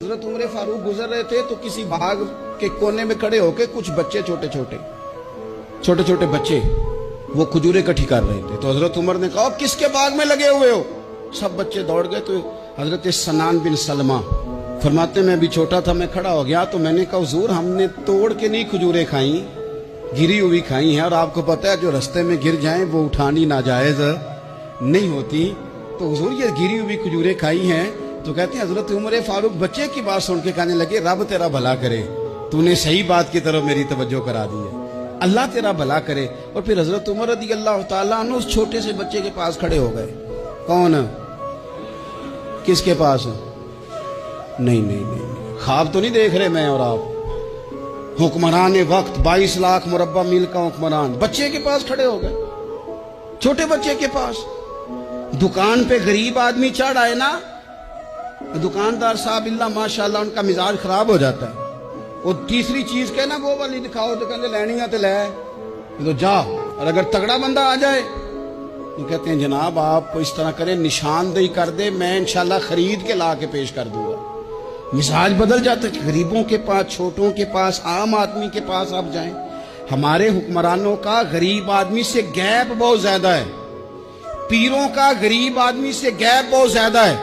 हजरत उमर फारूक गुजर रहे थे तो किसी बाग के कोने में खड़े होके कुछ बच्चे छोटे छोटे बच्चे वो खजूरें इकट्ठी कर रहे थे। तो हजरत उमर ने कहा किसके बाग में लगे हुए हो? सब बच्चे दौड़ गए। तो हजरत सनान बिन सलमा फरमाते मैं भी छोटा था, मैं खड़ा हो गया तो मैंने कहा हुजूर हमने तोड़ के नहीं खजूरें खाई, गिरी हुई खाई हैं, और आपको पता है जो रास्ते में गिर जाएं वो उठानी नाजायज नहीं होती, तो हुजूर ये गिरी हुई खजूरें खाई हैं। तो कहते हैं हजरत उमर फारूक बच्चे की बात सुन के कहने लगे रब तेरा भला करे, तूने सही बात की तरफ मेरी तवज्जो करा दी है, अल्लाह तेरा भला करे। और फिर हजरत उमर रज़ी अल्लाह ताला अन्हु उस छोटे से बच्चे के पास खड़े हो गए। कौन? किसके पास? नहीं, ख्वाब तो नहीं देख रहे मैं और आप। हुक्मरान वक्त 22 लाख मुरब्बा मील का हुक्मरान बच्चे के पास खड़े हो गए, छोटे बच्चे के पास। दुकान पे गरीब आदमी चढ़ आए ना, दुकानदार साहब इल्ला माशाल्लाह उनका मिजाज खराब हो जाता है। वो तीसरी चीज के ना वो वाली दिखाओ तो कहते लेनी है तो ले, तो जा। और अगर तगड़ा बंदा आ जाए तो कहते हैं जनाब आप इस तरह करें निशानदेही कर दे, मैं इंशाल्लाह खरीद के ला के पेश कर दूंगा। मिजाज बदल जाता है। गरीबों के पास, छोटों के पास, आम आदमी के पास आप जाएं। हमारे हुक्मरानों का गरीब आदमी से गैप बहुत ज्यादा है, पीरों का गरीब आदमी से गैप बहुत ज्यादा है,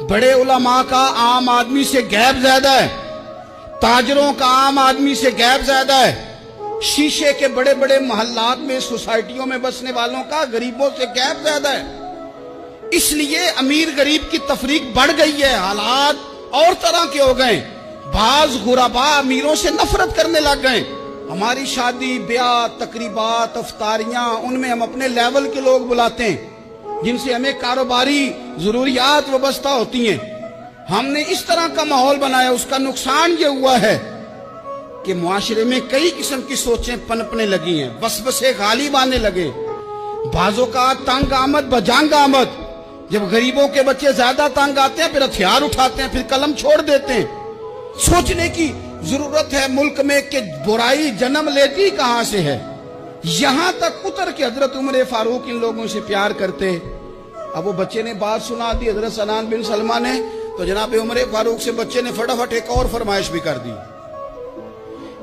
बड़े उलमा का आम आदमी से गैप ज्यादा है, ताजरों का आम आदमी से गैप ज्यादा है, शीशे के बड़े बड़े मोहल्लात में सोसाइटियों में बसने वालों का गरीबों से गैप ज्यादा है। इसलिए अमीर गरीब की तफरीक बढ़ गई है, हालात और तरह के हो गए। बाज गुरबा अमीरों से नफरत करने लग गए। हमारी शादी ब्याह तकरीबात अफ्तारियां उनमें हम अपने लेवल के लोग बुलाते हैं जिनसे हमें कारोबारी जरूरियात वाबस्ता होती हैं। हमने इस तरह का माहौल बनाया, उसका नुकसान ये हुआ है कि मुआशरे में कई किस्म की सोचें पनपने लगी हैं, वसवसे गालिब आने लगे। बाजों का तंग आमद बजंग आमद, जब गरीबों के बच्चे ज्यादा तंग आते हैं फिर हथियार उठाते हैं, फिर कलम छोड़ देते हैं। सोचने की जरूरत है मुल्क में कि बुराई जन्म लेती कहां से है। यहां तक उतर के हजरत उमर फारूक इन लोगों से प्यार करते। अब वो बच्चे ने बात सुना दी हजरत सनान बिन सलमा ने, तो जनाब उमर फारूक से बच्चे ने फटाफट एक और फरमाइश भी कर दी।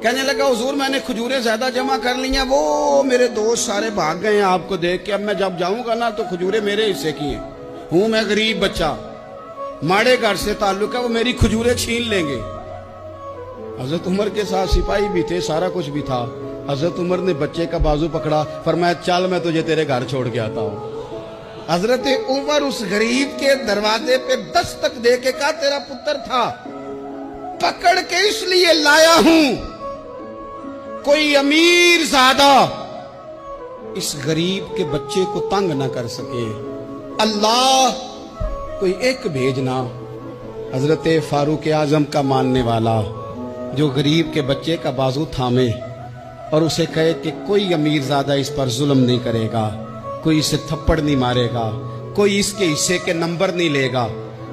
कहने लगा हुजूर मैंने खजूरें ज्यादा जमा कर ली हैं, वो मेरे दोस्त सारे भाग गए हैं आपको देख के, अब मैं जब जाऊंगा ना तो खजूरें मेरे हिस्से की हैं। हूं मैं गरीब बच्चा, माड़े घर से ताल्लुक है, वो मेरी खजूरें छीन लेंगे। हजरत उमर के साथ सिपाही भी थे, सारा कुछ भी था। हजरत उमर ने बच्चे का बाजू पकड़ा, फरमाया चल मैं तुझे तेरे घर छोड़ के आता हूं। हजरत उमर उस गरीब के दरवाजे पे दस्तक दे के कहा तेरा पुत्र था, पकड़ के इसलिए लाया हूं कोई अमीर ज़ादा इस गरीब के बच्चे को तंग ना कर सके। अल्लाह कोई एक भेजना हजरत फारूक आजम का मानने वाला जो गरीब के बच्चे का बाजू थामे और उसे कहे कि कोई अमीर ज़्यादा इस पर जुल्म नहीं करेगा, कोई इसे थप्पड़ नहीं मारेगा, कोई इसके हिस्से के नंबर नहीं लेगा,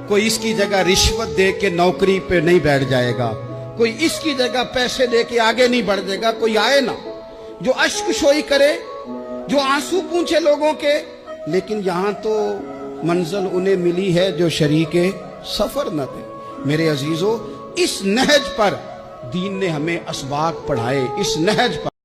कोई इसकी जगह रिश्वत दे के नौकरी पे नहीं बैठ जाएगा, कोई इसकी जगह पैसे दे के आगे नहीं बढ़ जाएगा। कोई आए ना जो अश्क शोई करे, जो आंसू पूछे लोगों के। लेकिन यहां तो मंजिल उन्हें मिली है जो शरीके सफर न थे। मेरे अजीजों, इस नहज पर दीन ने हमें असबाक पढ़ाए, इस नहज पर